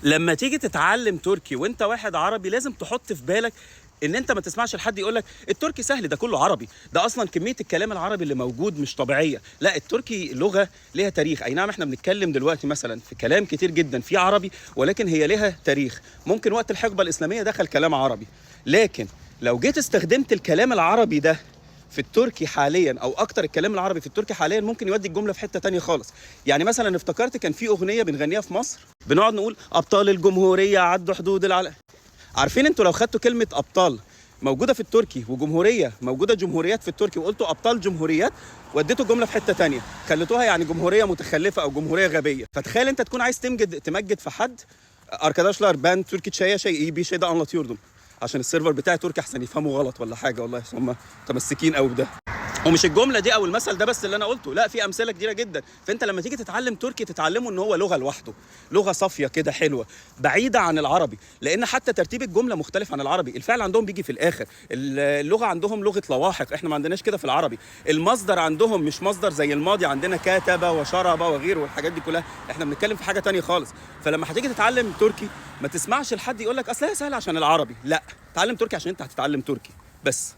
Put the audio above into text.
لما تيجي تتعلم تركي وانت واحد عربي لازم تحط في بالك ان انت ما تسمعش لحد يقول لك التركي سهل، ده كله عربي، ده اصلا كميه الكلام العربي اللي موجود مش طبيعيه. لا، التركي لغه ليها تاريخ. اي نعم احنا بنتكلم دلوقتي مثلا في كلام كتير جدا في عربي، ولكن هي ليها تاريخ. ممكن وقت الحقبه الاسلاميه دخل كلام عربي، لكن لو جيت استخدمت الكلام العربي ده في التركي حاليا او اكتر الكلام العربي في التركي حاليا ممكن يودي الجمله في حته تانية خالص. يعني مثلا افتكرت كان في اغنيه بنغنيها في مصر بنقعد نقول ابطال الجمهوريه عدوا حدود العالم. عارفين انتوا لو خدتوا كلمه ابطال موجوده في التركي وجمهوريه موجوده جمهوريات في التركي وقلتوا ابطال جمهوريات، وديتوا الجمله في حته تانية، خليتوها يعني جمهوريه متخلفه او جمهوريه غبيه. فتخيل انت تكون عايز تمجد في حد arkadaşlar ben Türkçe'ye iyi bir şey de anlatıyordum عشان السيرفر بتاعي تركي احسن يفهموا غلط ولا حاجه. والله هم متمسكين قوي بده. ومش الجمله دي او المثل ده بس اللي انا قلته، لا في امثله كتيره جدا. فانت لما تيجي تتعلم تركي تتعلمه ان هو لغه لوحده، لغه صافيه كده حلوه بعيده عن العربي، لان حتى ترتيب الجمله مختلف عن العربي. الفعل عندهم بيجي في الاخر، اللغه عندهم لغه لواحق، احنا ما عندناش كده في العربي. المصدر عندهم مش مصدر زي الماضي عندنا كتب وشرب وغيره والحاجات دي كلها، احنا بنتكلم في حاجه تانية خالص. فلما هتيجي تتعلم تركي ما تسمعش لحد يقول لك اصل هي سهله عشان العربي، لا، تعلم تركي عشان انت هتتعلم تركي بس.